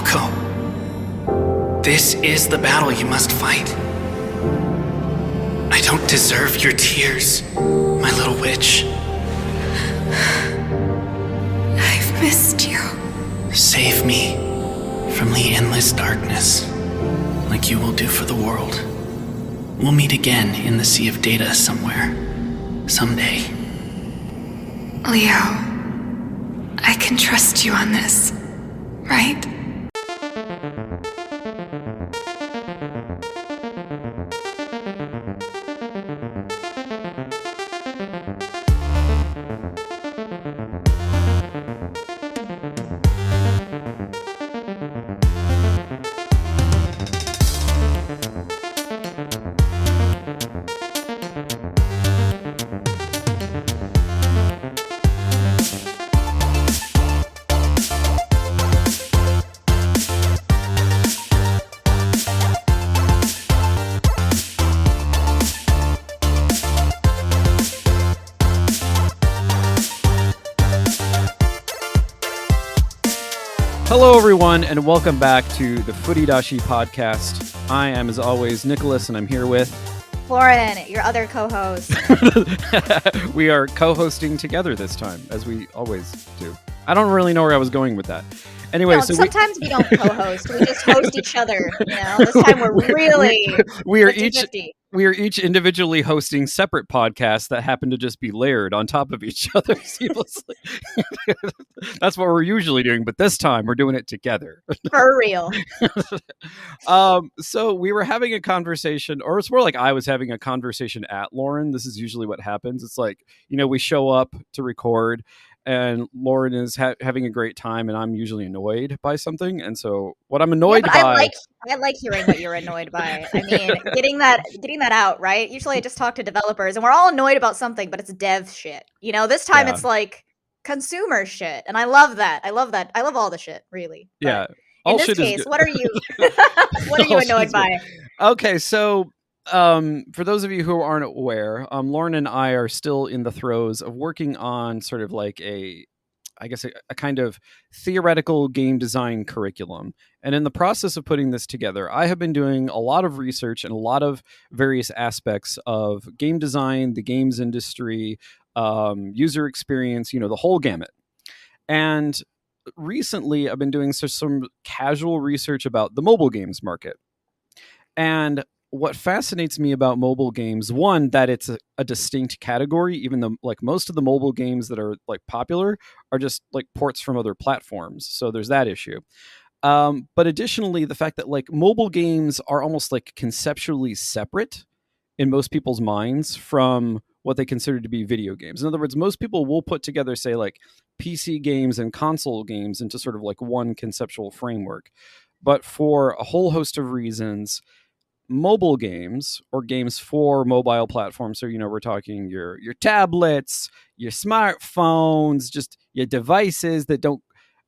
Falco, this is the battle you must fight. I don't deserve your tears, my little witch. I've missed you. Save me from the endless darkness, like you will do for the world. We'll meet again in the Sea of Data somewhere, someday. Leo, I can trust you on this, right? Hello, everyone, and welcome back to the Footy Dashi podcast. I am, as always, Nicholas, and I'm here with Lauren, your other co-host. We are co-hosting together this time, as we always do. I don't really know where I was going with that. Anyway, No, so sometimes we don't co-host. We just host each other. You know, this time we're really we are 50-50. we are each individually hosting separate podcasts that happen to just be layered on top of each other seamlessly. That's what we're usually doing, but this time we're doing it together. For real. So we were having a conversation, or it's more like I was having a conversation at Lauren. This is usually what happens. It's like, we show up to record and Lauren is having a great time and I'm usually annoyed by something. And so what I'm annoyed by... I like hearing what you're annoyed by. I mean, getting that out, right? Usually I just talk to developers and we're all annoyed about something, but it's dev shit. This time It's like consumer shit. And I love that. I love all the shit, really. But yeah. In this case, what are you annoyed by? Okay, so for those of you who aren't aware, Lauren and I are still in the throes of working on sort of like a kind of theoretical game design curriculum. And in the process of putting this together, I have been doing a lot of research and a lot of various aspects of game design, the games industry, user experience, the whole gamut. And recently I've been doing some casual research about the mobile games market. And what fascinates me about mobile games, one, that it's a distinct category, even though like most of the mobile games that are like popular are just like ports from other platforms. So there's that issue. But additionally, the fact that like mobile games are almost like conceptually separate in most people's minds from what they consider to be video games. In other words, most people will put together, say, like PC games and console games into sort of like one conceptual framework. But for a whole host of reasons, mobile games or games for mobile platforms, so we're talking your tablets, your smartphones, just your devices that don't,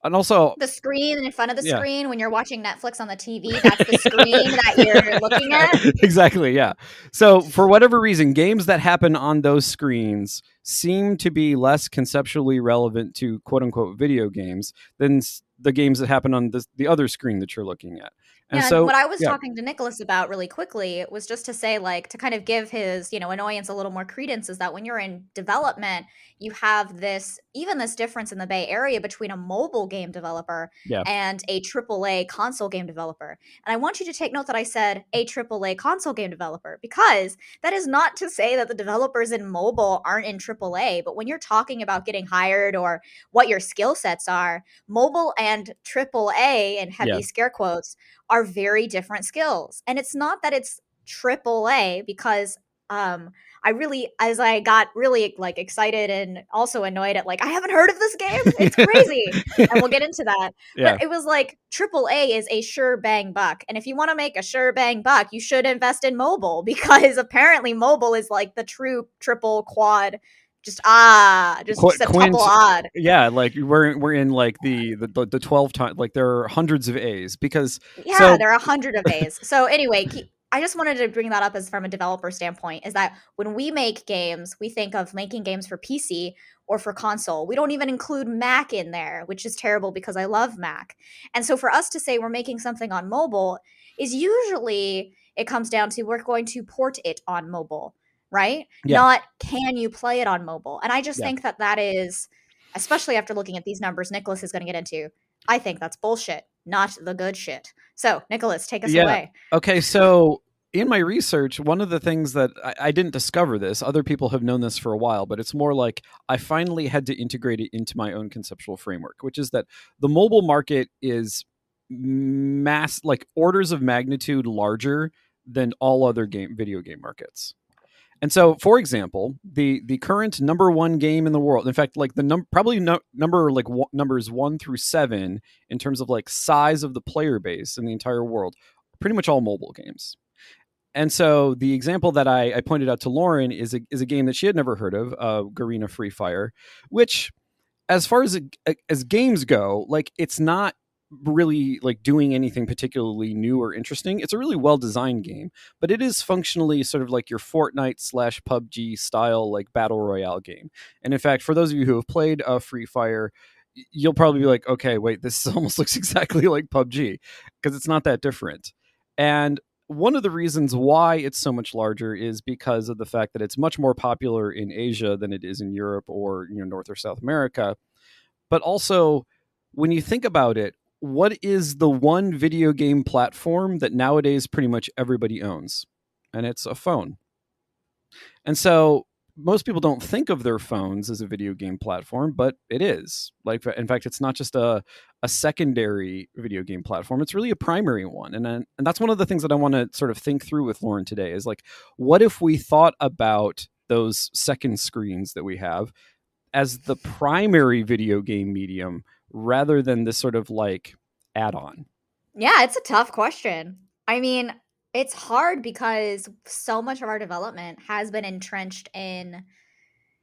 and also the screen in front of the screen when you're watching Netflix on the TV, that's the screen that you're looking at. Exactly, yeah. So for whatever reason, games that happen on those screens seem to be less conceptually relevant to quote unquote video games than the games that happen on the other screen that you're looking at. And so what I was talking to Nicholas about really quickly was just to say, like, to kind of give his, annoyance a little more credence, is that when you're in development, you have this difference in the Bay Area between a mobile game developer and a AAA console game developer. And I want you to take note that I said a AAA console game developer, because that is not to say that the developers in mobile aren't in AAA. But when you're talking about getting hired or what your skill sets are, mobile and AAA, and heavy scare quotes, are very different skills. And it's not that it's AAA, because as I got really like excited and also annoyed at like, I haven't heard of this game. It's crazy. And we'll get into that. Yeah. But it was like AAA is a sure bang buck. And if you want to make a sure bang buck, you should invest in mobile, because apparently mobile is like the true triple quad. Just septuple odd. Yeah, like we're in like the 12 times, like there are hundreds of A's, because there are 100 of A's. So anyway, I just wanted to bring that up as from a developer standpoint, is that when we make games, we think of making games for PC or for console. We don't even include Mac in there, which is terrible because I love Mac. And so for us to say we're making something on mobile is usually it comes down to we're going to port it on mobile, right? Yeah. Not can you play it on mobile. And I just Yeah. think that that is, especially after looking at these numbers Nicholas is going to get into, I think that's bullshit, not the good shit. So, Nicholas, take us Yeah. away. Okay. So in my research, one of the things that I didn't discover this, other people have known this for a while, but it's more like I finally had to integrate it into my own conceptual framework, which is that the mobile market is like orders of magnitude larger than all other video game markets. And so, for example, the current number one game in the world, in fact, like the numbers 1 through 7 in terms of like size of the player base in the entire world, pretty much all mobile games. And so the example that I pointed out to Lauren is a game that she had never heard of, Garena Free Fire, which, as far as games go, like it's not really like doing anything particularly new or interesting. It's a really well designed game, but it is functionally sort of like your Fortnite / PUBG style like battle royale game. And in fact, for those of you who have played Free Fire, you'll probably be like, okay, wait, this almost looks exactly like PUBG, because it's not that different. And one of the reasons why it's so much larger is because of the fact that it's much more popular in Asia than it is in Europe or North or South America. But also, when you think about it, what is the one video game platform that nowadays pretty much everybody owns? And it's a phone. And so most people don't think of their phones as a video game platform, but it is. Like, in fact, it's not just a secondary video game platform. It's really a primary one. And that's one of the things that I want to sort of think through with Lauren today is like, what if we thought about those second screens that we have as the primary video game medium rather than this sort of like add-on? Yeah, it's a tough question. I mean, it's hard because so much of our development has been entrenched in,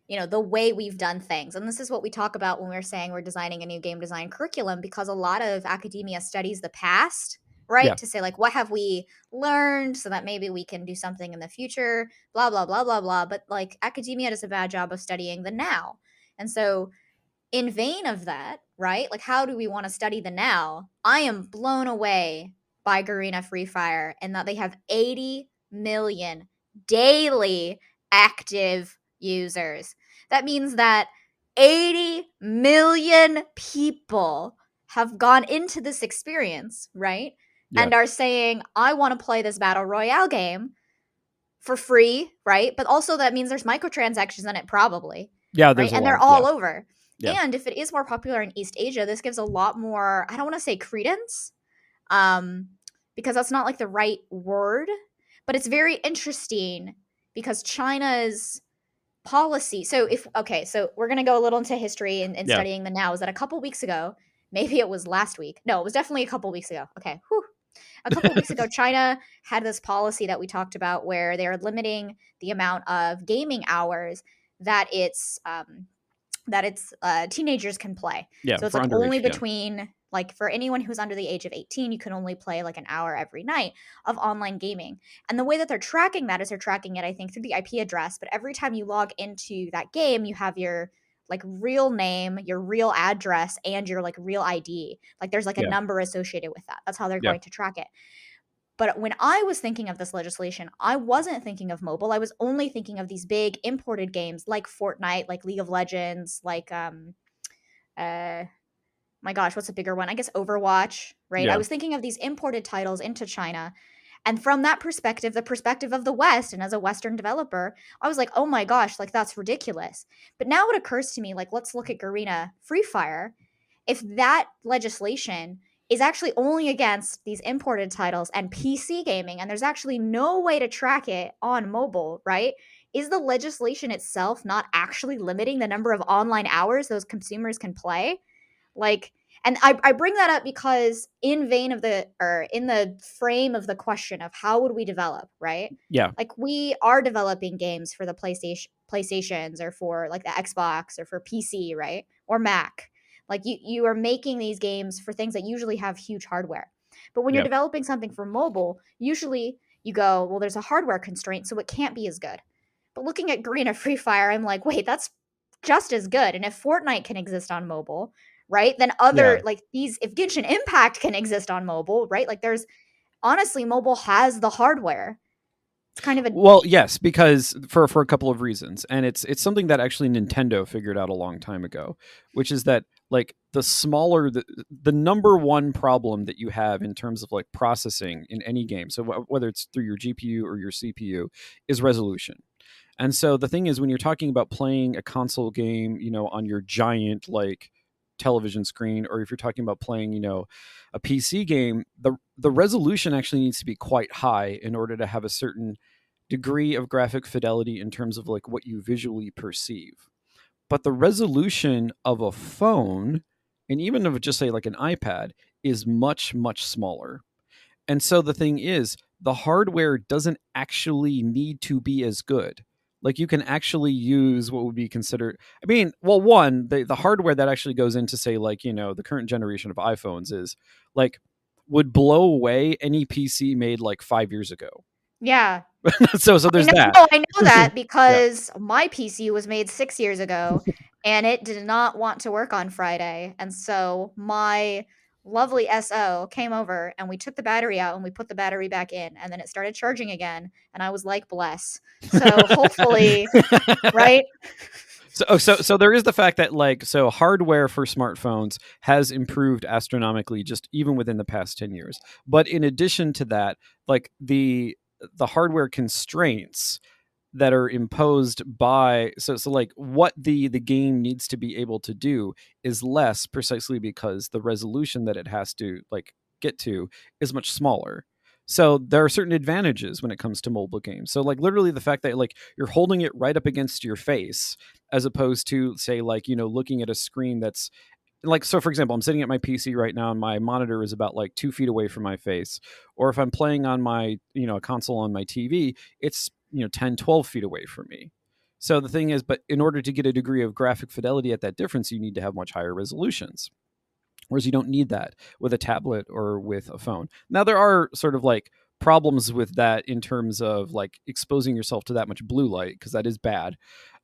the way we've done things. And this is what we talk about when we're saying we're designing a new game design curriculum, because a lot of academia studies the past, right? Yeah. To say, like, what have we learned so that maybe we can do something in the future, blah, blah, blah, blah, blah. But like academia does a bad job of studying the now. And so in vain of that, right? Like, how do we want to study the now? I am blown away by Garena Free Fire and that they have 80 million daily active users. That means that 80 million people have gone into this experience, right? Yeah. And are saying, I want to play this battle royale game for free, right? But also that means there's microtransactions in it, probably. Yeah, Right. And they're all over. Yeah. And if it is more popular in East Asia, this gives a lot more, I don't want to say credence, because that's not like the right word, but it's very interesting because China's policy. So we're going to go a little into history and Yeah. studying the now. Is that a couple weeks ago, maybe it was last week. No, it was definitely a couple weeks ago. Okay. Whew. A couple weeks ago, China had this policy that we talked about where they're limiting the amount of gaming hours that its teenagers can play. Yeah, So it's for like underage, only yeah. between, like, for anyone who's under the age of 18, you can only play like an hour every night of online gaming. And the way that they're tracking that is they're tracking it, I think, through the IP address. But every time you log into that game, you have your like real name, your real address, and your like real ID. Like there's like a Yeah. number associated with that. That's how they're Yeah. going to track it. But when I was thinking of this legislation, I wasn't thinking of mobile. I was only thinking of these big imported games like Fortnite, like League of Legends, like my gosh, what's a bigger one? I guess Overwatch, right? Yeah. I was thinking of these imported titles into China. And from that perspective, the perspective of the West, and as a Western developer, I was like, oh my gosh, like that's ridiculous. But now it occurs to me, like, let's look at Garena Free Fire. If that legislation is actually only against these imported titles and PC gaming, and there's actually no way to track it on mobile, right? Is the legislation itself not actually limiting the number of online hours those consumers can play? Like, and I bring that up because in the frame of the question of how would we develop, right? Yeah. Like we are developing games for the PlayStations or for like the Xbox or for PC, right? Or Mac. Like you are making these games for things that usually have huge hardware. But when you're Yeah. developing something for mobile, usually you go, well, there's a hardware constraint, so it can't be as good. But looking at Green of Free Fire, I'm like, wait, that's just as good. And if Fortnite can exist on mobile, right? Then other like these, if Genshin Impact can exist on mobile, right? Like there's honestly, mobile has the hardware. It's kind of a Well, yes, because for a couple of reasons, and it's something that actually Nintendo figured out a long time ago, which is that like the smaller the number one problem that you have in terms of like processing in any game, so whether it's through your GPU or your CPU, is resolution. And so the thing is, when you're talking about playing a console game, you know, on your giant like television screen, or if you're talking about playing, you know, a PC game, the resolution actually needs to be quite high in order to have a certain degree of graphic fidelity in terms of like what you visually perceive. But the resolution of a phone, and even of just say like an iPad, is much, much smaller. And so the thing is, the hardware doesn't actually need to be as good. Like you can actually use what would be considered, I mean, well, one, the hardware that actually goes into say like, you know, the current generation of iPhones is like would blow away any PC made like 5 years ago. yeah. So there's that. No, I know that Yeah. because my PC was made 6 years ago and it did not want to work on Friday. And so my lovely SO came over and we took the battery out and we put the battery back in and then it started charging again and I was like, bless. So hopefully, right? So there is the fact that like so hardware for smartphones has improved astronomically just even within the past 10 years. But in addition to that, like the hardware constraints that are imposed by so like what the game needs to be able to do is less, precisely because the resolution that it has to like get to is much smaller. So there are certain advantages when it comes to mobile games. So like literally the fact that like you're holding it right up against your face as opposed to say like, you know, looking at a screen that's like, so for example, I'm sitting at my PC right now and my monitor is about like 2 feet away from my face. Or if I'm playing on my, you know, a console on my TV, it's, you know, 10, 12 feet away from me. So the thing is, but in order to get a degree of graphic fidelity at that difference, you need to have much higher resolutions. Whereas you don't need that with a tablet or with a phone. Now, there are sort of like problems with that in terms of like exposing yourself to that much blue light, because that is bad.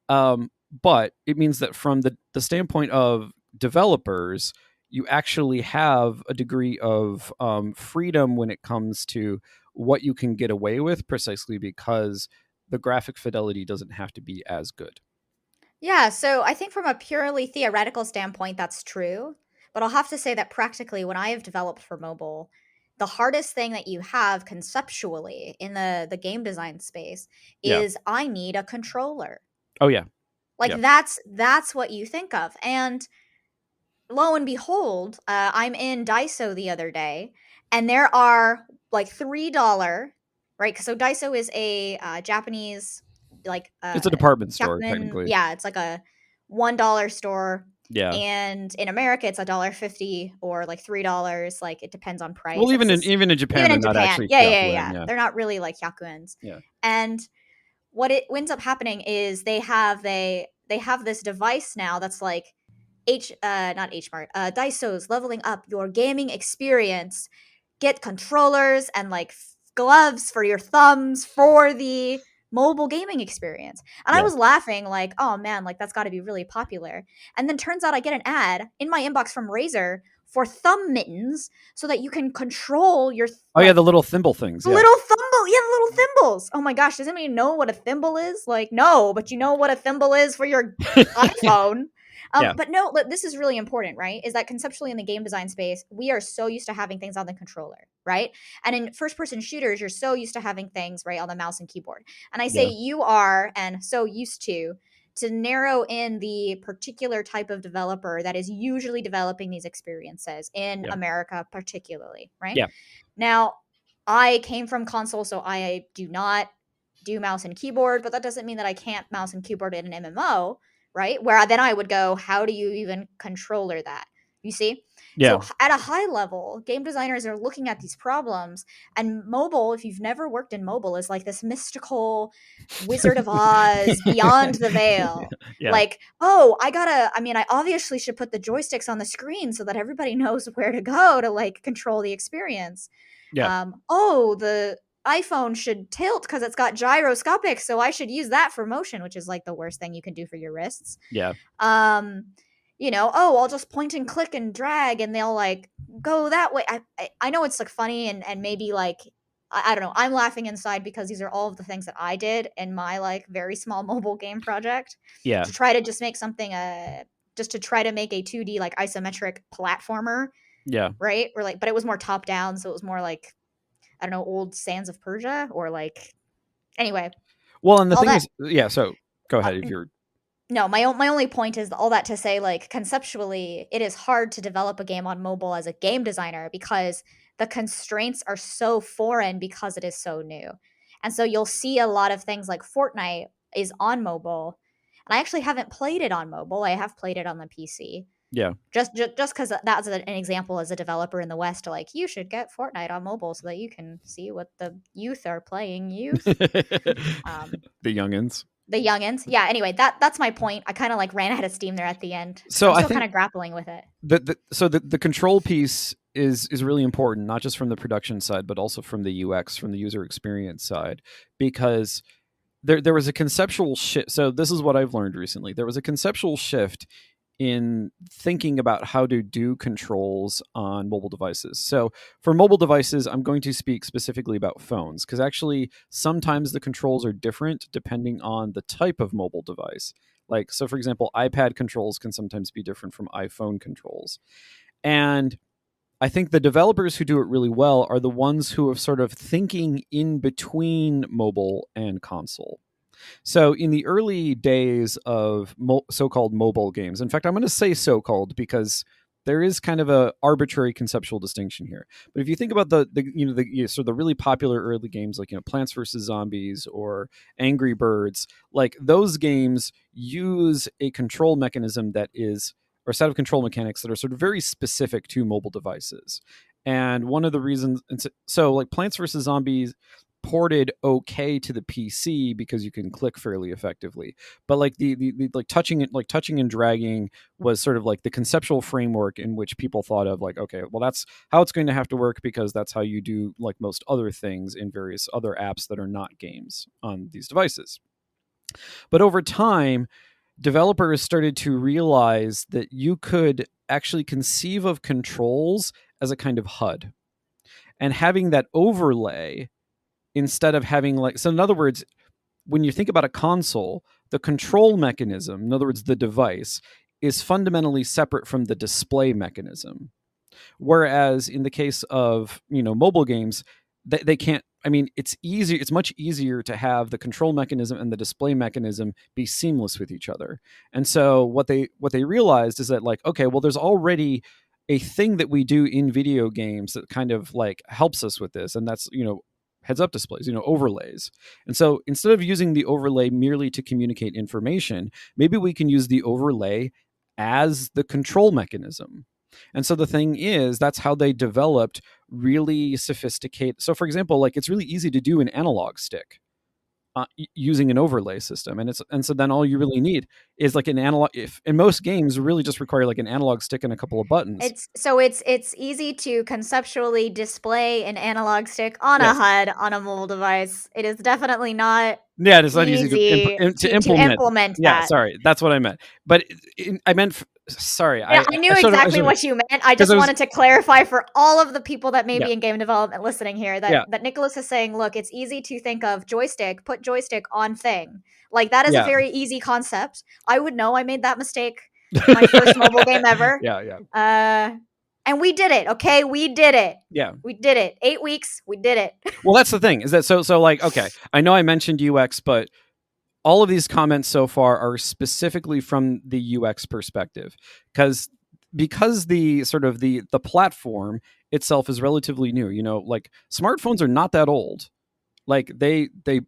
But it means that from the standpoint of developers, you actually have a degree of freedom when it comes to what you can get away with, precisely because the graphic fidelity doesn't have to be as good. Yeah, so I think from a purely theoretical standpoint, that's true. But I'll have to say that practically, when I have developed for mobile, the hardest thing that you have conceptually in the game design space Yeah. is I need a controller. Oh yeah. Like Yeah. that's what you think of. And lo and behold, I'm in Daiso the other day, and there are like $3, right? So Daiso is a Japanese like It's a department store Jackman, technically. yeah, it's like a $1 store. Yeah. And in America, it's $1.50 or like $3. Like it depends on price. Well, It's even in Japan, even they're in not Japan, actually yeah. yeah. They're not really like hyakuens. Yeah. And what it ends up happening is they have this device now that's like not HMart, Daiso's leveling up your gaming experience. Get controllers and like gloves for your thumbs for the mobile gaming experience. And I Yeah. was laughing like, oh man, like that's got to be really popular. And then turns out I get an ad in my inbox from Razer for thumb mittens so that you can control your Oh yeah, the little thimble things. Yeah. little thimble, yeah, the little thimbles. Oh my gosh, does anybody know what a thimble is? Like, no, but you know what a thimble is for your iPhone. Yeah. But no, this is really important, right? Is that conceptually in the game design space, we are so used to having things on the controller, right? And in first-person shooters, you're so used to having things right on the mouse and keyboard. And I say Yeah. you are, and so used to narrow in the particular type of developer that is usually developing these experiences in Yeah. America, particularly, right? Yeah. Now, I came from console, so I do not do mouse and keyboard, but that doesn't mean that I can't mouse and keyboard in an MMO, right? Where then I would go, how do you even controller that? You see? Yeah. So at a high level, game designers are looking at these problems, and mobile, if you've never worked in mobile, is like this mystical Wizard of Oz beyond the veil. Yeah. Like, oh, I obviously should put the joysticks on the screen so that everybody knows where to go to like control the experience. Yeah. The iPhone should tilt because it's got gyroscopic, so I should use that for motion, which is like the worst thing you can do for your wrists. Yeah. I'll just point and click and drag and they'll like go that way. I know it's like funny and maybe like I don't know. I'm laughing inside because these are all of the things that I did in my like very small mobile game project. Yeah. To try to just make something just to try to make a 2D like isometric platformer. Yeah. Right? Or like, but it was more top down, so it was more like I don't know, old Sands of Persia or like anyway. Well, and the thing is, yeah, so go ahead if you're No, my only point is all that to say, like, conceptually, it is hard to develop a game on mobile as a game designer because the constraints are so foreign because it is so new. And so you'll see a lot of things like Fortnite is on mobile. And I actually haven't played it on mobile. I have played it on the PC. Yeah. Just because that's an example as a developer in the West, like, you should get Fortnite on mobile so that you can see what the youth are playing. The youngins. The youngins. Yeah, anyway, that's my point. I kind of like ran out of steam there at the end. So I'm still kind of grappling with it. The control piece is really important, not just from the production side, but also from the UX, from the user experience side, because there was a conceptual shift. So this is what I've learned recently. There was a conceptual shift in thinking about how to do controls on mobile devices. So for mobile devices, I'm going to speak specifically about phones because actually sometimes the controls are different depending on the type of mobile device. Like, so for example, iPad controls can sometimes be different from iPhone controls. And I think the developers who do it really well are the ones who are sort of thinking in between mobile and console. So in the early days of so-called mobile games, in fact, I'm going to say so-called because there is kind of a arbitrary conceptual distinction here. But if you think about the sort of the really popular early games like Plants vs. Zombies or Angry Birds, like those games use a control mechanism that is, or a set of control mechanics that are sort of very specific to mobile devices. And one of the reasons, so like Plants vs. Zombies ported okay to the PC because you can click fairly effectively, but like the like touching and dragging was sort of like the conceptual framework in which people thought of like, okay, well that's how it's going to have to work because that's how you do like most other things in various other apps that are not games on these devices. But over time, developers started to realize that you could actually conceive of controls as a kind of HUD, and having that overlay instead of having like, so in other words, when you think about a console, the control mechanism, in other words, the device, is fundamentally separate from the display mechanism. Whereas in the case of, mobile games, they can't, I mean, it's much easier to have the control mechanism and the display mechanism be seamless with each other. And so what they realized is that like, okay, well, there's already a thing that we do in video games that kind of like helps us with this. And that's, heads-up displays, overlays. And so instead of using the overlay merely to communicate information, maybe we can use the overlay as the control mechanism. And so the thing is, that's how they developed really sophisticated. So for example, like it's really easy to do an analog stick using an overlay system, and so then all you really need is like an analog. If in most games really just require like an analog stick and a couple of buttons. It's easy to conceptually display an analog stick on a HUD on a mobile device. It is definitely not. Yeah, it's not easy to implement. Yeah, sorry, that's what I meant. But I meant. Sorry, yeah, I knew exactly what you meant. I just wanted to clarify for all of the people that may be in game development listening here that Nicholas is saying, look, it's easy to think of joystick, put joystick on thing. Like that is a very easy concept. I would know I made that mistake my first mobile game ever. Yeah. And we did it, okay? We did it. Yeah. We did it. 8 weeks, we did it. Well, that's the thing, is that so like, okay, I know I mentioned UX, but all of these comments so far are specifically from the UX perspective, because the sort of the platform itself is relatively new. Like smartphones are not that old. Like they don't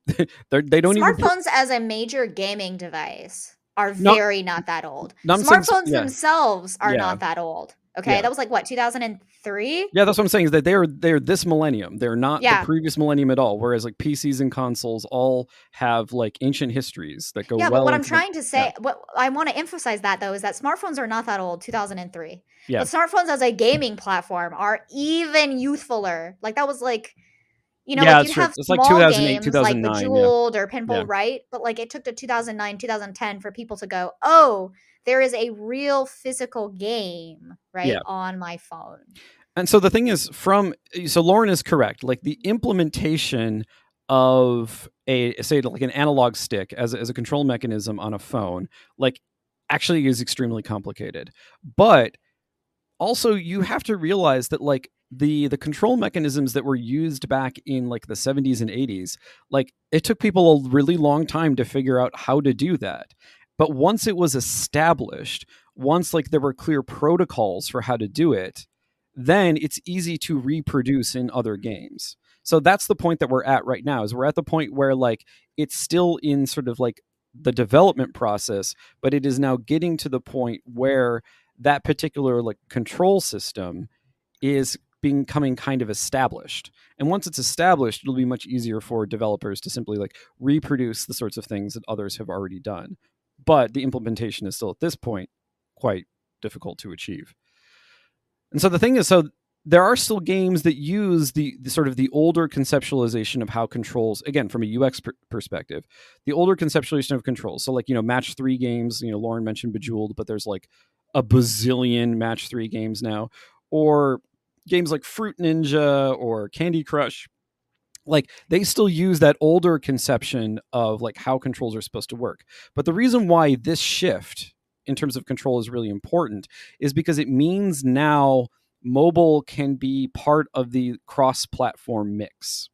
smartphones as a major gaming device are not that old. Smartphones themselves are not that old. Okay, that was like what, 2003? Yeah, that's what I'm saying, is that they're this millennium. They're not the previous millennium at all. Whereas like PCs and consoles all have like ancient histories that go. Yeah, but what I'm trying to say, what I want to emphasize that though, is that smartphones are not that old, 2003. Yeah. But smartphones as a gaming platform are even youthfuler. Like that was like, You know, Yeah, like that's you'd true. have It's like small 2008, games like 2009. Yeah. Bejeweled or Yeah. Pinball, right? But like it took to 2009, 2010 for people to go, oh, there is a real physical game, right, Yeah. on my phone. And so the thing is, so Lauren is correct. Like the implementation of say like an analog stick as a control mechanism on a phone, like actually is extremely complicated. But also you have to realize that like the control mechanisms that were used back in like the 70s and 80s, like it took people a really long time to figure out how to do that. But once it was established, once like there were clear protocols for how to do it, then it's easy to reproduce in other games. So that's the point that we're at right now, is we're at the point where like it's still in sort of like the development process, but it is now getting to the point where that particular like control system is becoming kind of established. And once it's established, it'll be much easier for developers to simply like reproduce the sorts of things that others have already done. But the implementation is still at this point quite difficult to achieve. And so the thing is, so there are still games that use the sort of the older conceptualization of how controls, again, from a UX perspective, the older conceptualization of controls. So like, match 3 games, Lauren mentioned Bejeweled, but there's like a bazillion match 3 games now, or games like Fruit Ninja or Candy Crush. Like they still use that older conception of like how controls are supposed to work. But the reason why this shift in terms of control is really important is because it means now mobile can be part of the cross-platform mix.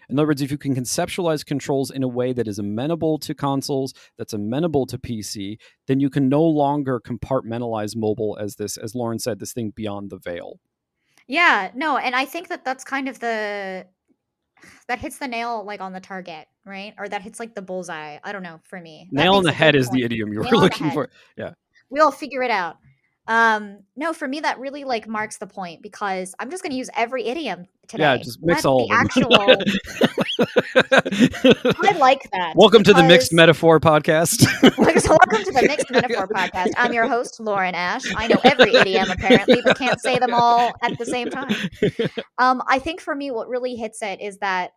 In other words, if you can conceptualize controls in a way that is amenable to consoles, that's amenable to PC, then you can no longer compartmentalize mobile as this, as Lauren said, this thing beyond the veil. Yeah, no, and I think that that's kind of that hits the nail like on the target, right? Or that hits like the bullseye. I don't know, for me. That Nail on makes the a head good is the point. idiom you were Nail on the looking head. for. Yeah. We'll figure it out. No, for me that really like marks the point, because I'm just going to use every idiom Yeah, today. just mix Let all the of them. actual I like that. Welcome to the Mixed because Metaphor podcast. so welcome to the Mixed Metaphor podcast. I'm your host, Lauren Ash. I know every idiom apparently, but can't say them all at the same time. I think for me, what really hits it is that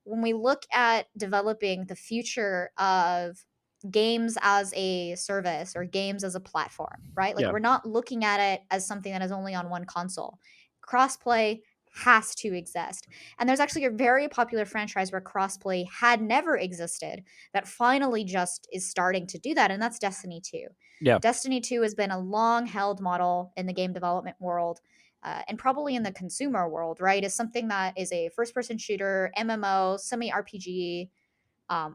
when we look at developing the future of games as a service or games as a platform, right? Like Yeah. we're not looking at it as something that is only on one console. Crossplay has to exist. And there's actually a very popular franchise where crossplay had never existed that finally just is starting to do that, and that's Destiny 2. Yeah. Destiny 2 has been a long held model in the game development world, and probably in the consumer world, right? Is something that is a first person shooter, MMO, semi RPG,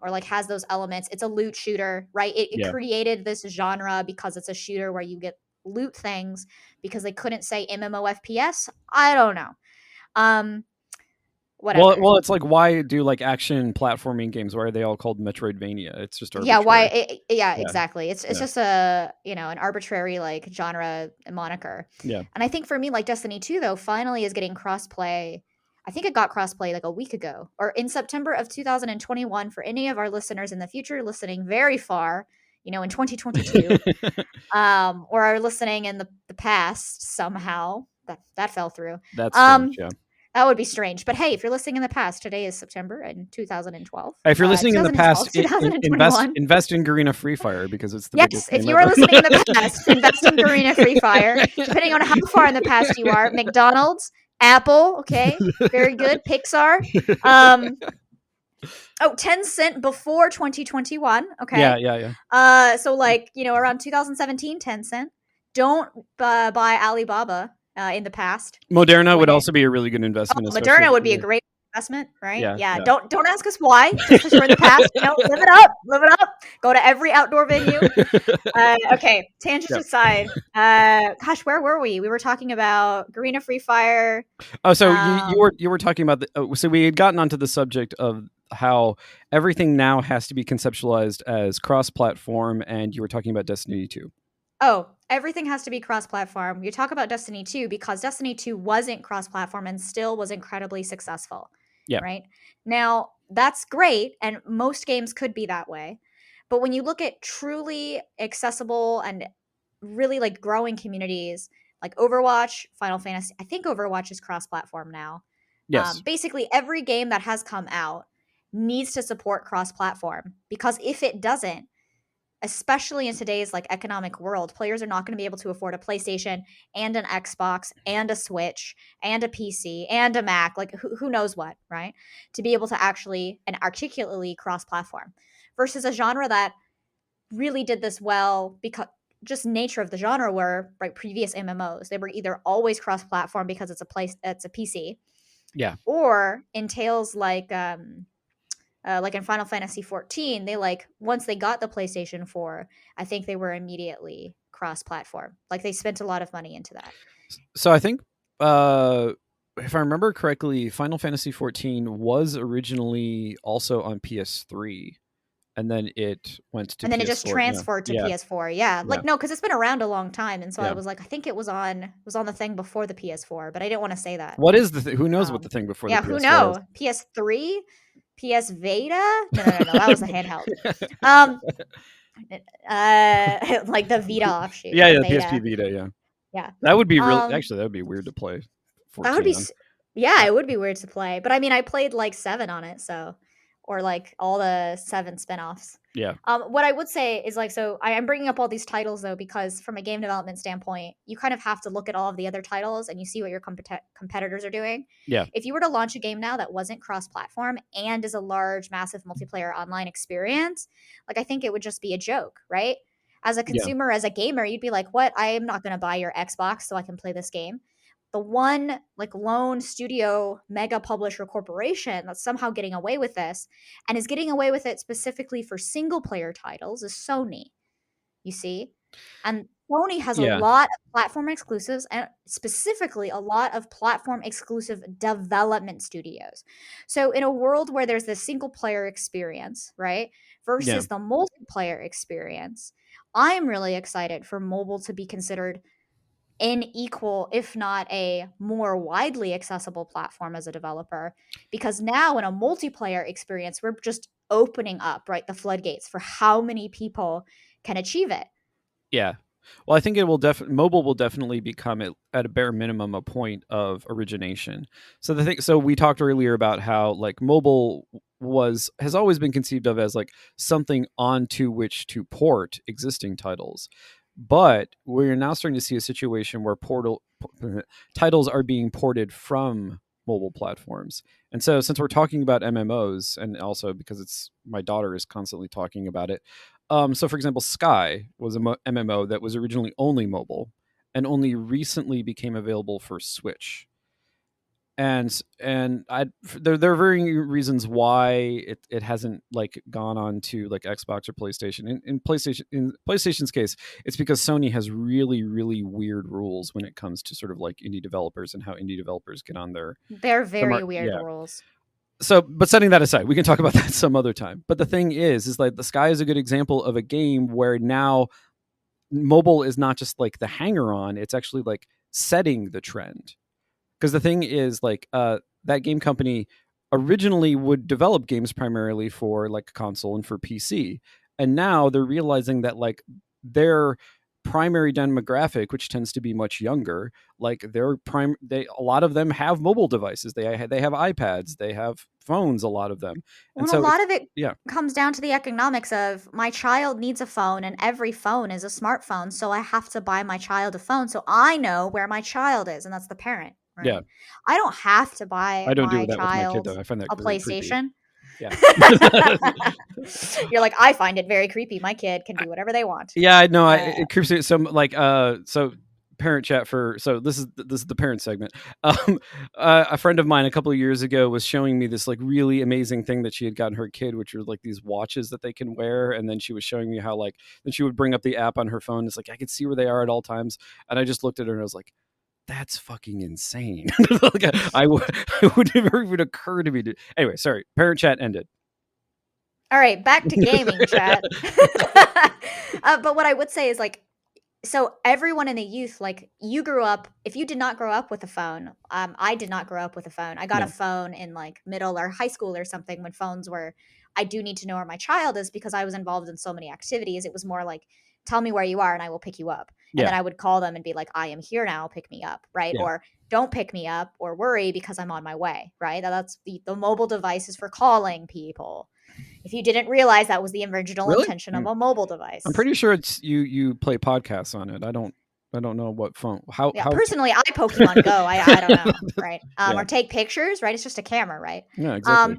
or like has those elements. It's a loot shooter, right? It Yeah. created this genre because it's a shooter where you get loot things, because they couldn't say MMO FPS. I don't know. Whatever. Well, it's like, why do like action platforming games? Why are they all called Metroidvania? It's just Yeah, arbitrary. yeah, Yeah. exactly. It's Yeah. just a, an arbitrary like genre moniker. Yeah. And I think for me, like Destiny 2 though, finally is getting crossplay. I think it got crossplay like a week ago, or in September of 2021, for any of our listeners in the future listening very far, in 2022, or are listening in the past somehow. That fell through. That's strange. Yeah. That would be strange. But hey, if you're listening in the past, today is September in 2012. If you're listening in the 2012, past, 2021. invest in Garena Free Fire, because it's the Yes, biggest if game you are ever. listening in the past, invest in Garena Free Fire. Depending on how far in the past you are, McDonald's, Apple, okay, very good. Pixar, 10 cent before 2021, okay. Yeah. So like around 2017, 10 cent. Don't buy Alibaba in the past. Moderna would also be a really good investment. Moderna would be a great investment, right? Yeah. Don't ask us why, just because you're in the past. Live it up. Go to every outdoor venue. Okay, tangent aside. Gosh, where were we? We were talking about Garena Free Fire. Oh, so you were talking about so we had gotten onto the subject of how everything now has to be conceptualized as cross-platform, and you were talking about Destiny 2. Oh, everything has to be cross-platform. You talk about Destiny 2 because Destiny 2 wasn't cross-platform and still was incredibly successful. Yeah. Right? Now, that's great, and most games could be that way. But when you look at truly accessible and really like growing communities like Overwatch, Final Fantasy, I think Overwatch is cross-platform now. Yes. Basically, every game that has come out needs to support cross-platform, because if it doesn't, especially in today's like economic world, players are not going to be able to afford a PlayStation and an Xbox and a Switch and a PC and a Mac, like who knows what, right? To be able to actually and articulately cross-platform, versus a genre that really did this well because just nature of the genre were right previous MMOs. They were either always cross-platform because it's a PC, Yeah. or in tales like in Final Fantasy 14, they like once they got the PlayStation 4, I think they were immediately cross-platform. Like they spent a lot of money into that. So I think, if I remember correctly, Final Fantasy 14 was originally also on PS3, and then it went to And then it just PS4. Yeah. transferred to Yeah. PS4. Yeah. Yeah. Like no, cuz it's been around a long time, and so I Yeah. was like I think it was on the thing before the PS4, but I didn't want to say that. What is the who knows what the thing before the Yeah, who PS4 is? know? PS3? PS Vita? No. That was the handheld. Um like the Vita offshoot, Yeah, the the PSP Beta. Vita, yeah. Yeah. That would be real Um actually, that would be weird to play That would 14 be on. yeah, it would be weird to play, but I mean, I played, like, 7 on it, so or, like, all the 7 spinoffs. Yeah. What I would say is, like so I am bringing up all these titles, though, because from a game development standpoint, you kind of have to look at all of the other titles, and you see what your competitors are doing. Yeah. If you were to launch a game now that wasn't cross-platform and is a large, massive multiplayer online experience, like, I think it would just be a joke, right? As a Yeah. consumer, as a gamer, you'd be like, "What? I am not gonna buy your Xbox so I can play this game." The one like lone studio mega publisher corporation that's somehow getting away with this and is getting away with it specifically for single player titles is Sony, you see? And Sony has a Yeah. lot of platform exclusives and specifically a lot of platform exclusive development studios. So in a world where there's this single player experience, right, Yeah. versus the multiplayer experience, I'm really excited for mobile to be considered an equal, if not a more widely accessible platform as a developer. Because now in a multiplayer experience, we're just opening up, right, the floodgates for how many people can achieve it. Yeah. Well, I think it will mobile will definitely become at a bare minimum a point of origination. So we talked earlier about how like mobile has always been conceived of as like something onto which to port existing titles. But we're now starting to see a situation where titles are being ported from mobile platforms. And so since we're talking about MMOs, and also because it's my daughter is constantly talking about it, so, for example, Sky was a MMO that was originally only mobile and only recently became available for Switch. And there are varying reasons why it hasn't like gone on to like Xbox or PlayStation. In PlayStation's case, it's because Sony has really weird rules when it comes to sort of like indie developers and how indie developers get on They're very weird yeah. rules. So, but setting that aside, we can talk about that some other time. But the thing is like the Sky is a good example of a game where now mobile is not just like the hanger on; it's actually like setting the trend. Because the thing is, like, that game company originally would develop games primarily for like console and for PC, and now they're realizing that like their primary demographic, which tends to be much younger, like a lot of them have mobile devices. They have iPads, they have phones, a lot of them, and Well, a so lot of it yeah, comes down to the economics of my child needs a phone and every phone is a smartphone. So I have to buy my child a phone so I know where my child is. And that's the parent, yeah. right? I don't have to buy I don't do my that with my kid child though. I find that a very creepy. PlayStation. Yeah. You're like, I find it very creepy. My kid can do whatever they want. Yeah, I know. It creeps me. So like, so parent chat for. So this is the parent segment. A friend of mine a couple of years ago was showing me this like really amazing thing that she had gotten her kid, which were like these watches that they can wear. And then she was showing me how like then she would bring up the app on her phone. It's like I could see where they are at all times. And I just looked at her and I was like, that's fucking insane. Like, it would never even occur to me to. Anyway, sorry. Parent chat ended. All right, back to gaming chat. But what I would say is like, so everyone in the youth, like you grew up, if you did not grow up with a phone, I did not grow up with a phone. I got No. a phone in like middle or high school or something when phones were, I do need to know where my child is because I was involved in so many activities. It was more like tell me where you are and I will pick you up. And then I would call them and be like, I am here now, pick me up, right? Or don't pick me up or worry because I'm on my way, right? That's the mobile device is for calling people. If you didn't realize, that was the original intention of a mobile device. I'm pretty sure it's you play podcasts on it. I don't know what phone. How personally, I Pokemon Go. I don't know, right? Or take pictures, right? It's just a camera, right? Yeah, exactly.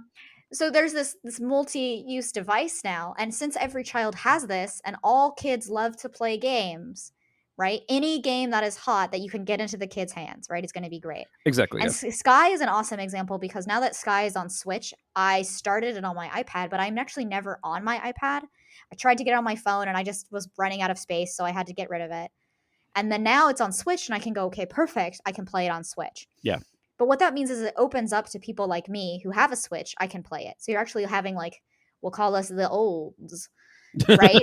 So there's this multi-use device now, and since every child has this, and all kids love to play games, right? Any game that is hot that you can get into the kids' hands, right, is going to be great. Exactly. And Sky is an awesome example because now that Sky is on Switch, I started it on my iPad, but I'm actually never on my iPad. I tried to get it on my phone, and I just was running out of space, so I had to get rid of it. And then now it's on Switch, and I can go, okay, perfect. I can play it on Switch. Yeah. But what that means is it opens up to people like me who have a Switch. I can play it. So you're actually having like, we'll call us the olds, right?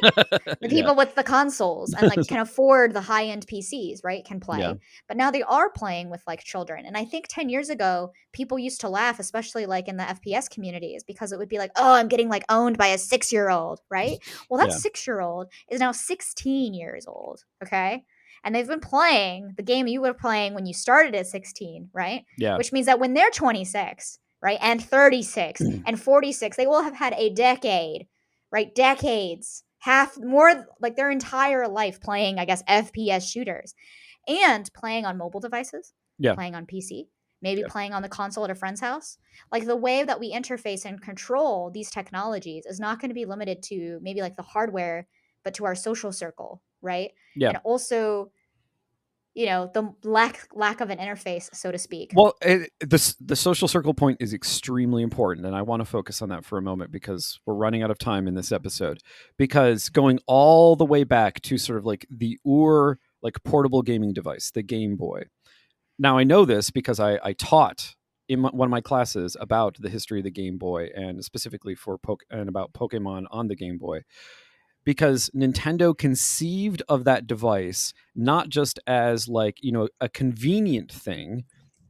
The people with the consoles and like can afford the high-end PCs, right? Can play. Yeah. But now they are playing with like children. And I think 10 years ago, people used to laugh, especially like in the FPS communities, because it would be like, oh, I'm getting like owned by a 6-year-old, right? Well, that 6-year-old is now 16 years old, okay? And they've been playing the game you were playing when you started at 16, right? Yeah. Which means that when they're 26, right, and 36 and 46, they will have had a decade, right? Decades, half more like their entire life playing, I guess, FPS shooters and playing on mobile devices, playing on PC, maybe playing on the console at a friend's house. Like the way that we interface and control these technologies is not going to be limited to maybe like the hardware, but to our social circle, right? Yeah. And also, you know, the lack of an interface, so to speak. Well, the social circle point is extremely important, and I want to focus on that for a moment because we're running out of time in this episode. Because going all the way back to sort of like the like portable gaming device, the Game Boy. Now I know this because I taught in one of my classes about the history of the Game Boy and specifically and about Pokemon on the Game Boy. Because Nintendo conceived of that device not just as like, you know, a convenient thing,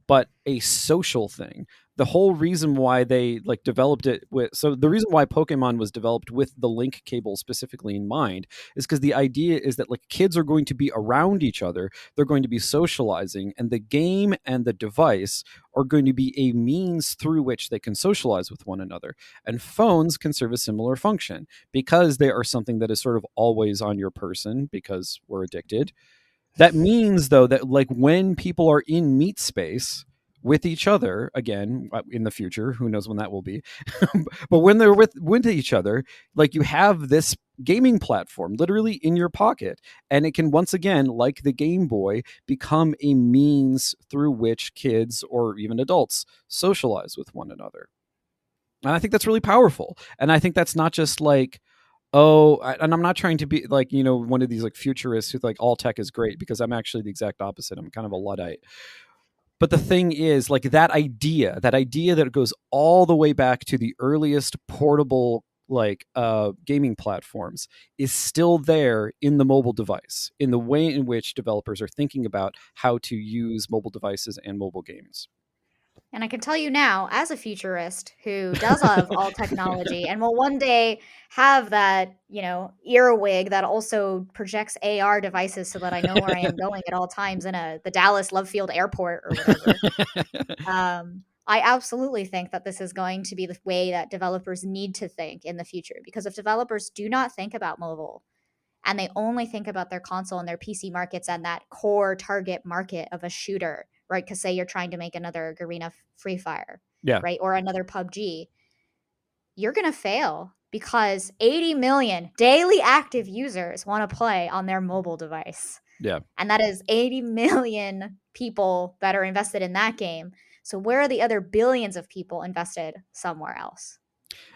but a social thing. The whole reason why they like developed it the reason why Pokemon was developed with the link cable specifically in mind is because the idea is that like kids are going to be around each other, they're going to be socializing, and the game and the device are going to be a means through which they can socialize with one another. And phones can serve a similar function because they are something that is sort of always on your person because we're addicted. That means, though, that like when people are in meet space with each other, again, in the future, who knows when that will be, but when they're with each other, like you have this gaming platform literally in your pocket, and it can once again, like the Game Boy, become a means through which kids or even adults socialize with one another. And I think that's really powerful. And I think that's not just like, and I'm not trying to be like, you know, one of these like futurists who like all tech is great, because I'm actually the exact opposite. I'm kind of a Luddite. But the thing is, like that idea that goes all the way back to the earliest portable like gaming platforms is still there in the mobile device, in the way in which developers are thinking about how to use mobile devices and mobile games. And I can tell you now, as a futurist who does love all technology and will one day have that, you know, earwig that also projects AR devices so that I know where I am going at all times in the Dallas Love Field Airport or whatever. I absolutely think that this is going to be the way that developers need to think in the future. Because if developers do not think about mobile and they only think about their console and their PC markets and that core target market of a shooter, right? Because say you're trying to make another Garena Free Fire, right? Or another PUBG, you're going to fail because 80 million daily active users want to play on their mobile device. Yeah. And that is 80 million people that are invested in that game. So where are the other billions of people invested somewhere else?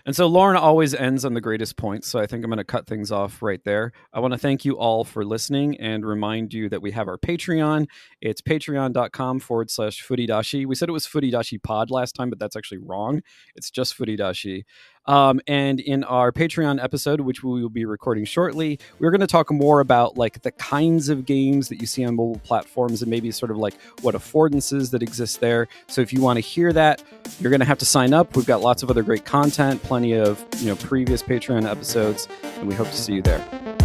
And so Lauren always ends on the greatest points, so I think I'm going to cut things off right there. I want to thank you all for listening and remind you that we have our Patreon. It's patreon.com/Footydashi. We said it was Footydashi Pod last time, but that's actually wrong. It's just Footydashi. And in our Patreon episode, which we will be recording shortly, we're going to talk more about like the kinds of games that you see on mobile platforms and maybe sort of like what affordances that exist there. So if you want to hear that, you're going to have to sign up. We've got lots of other great content, plenty of, you know, previous Patreon episodes, and we hope to see you there.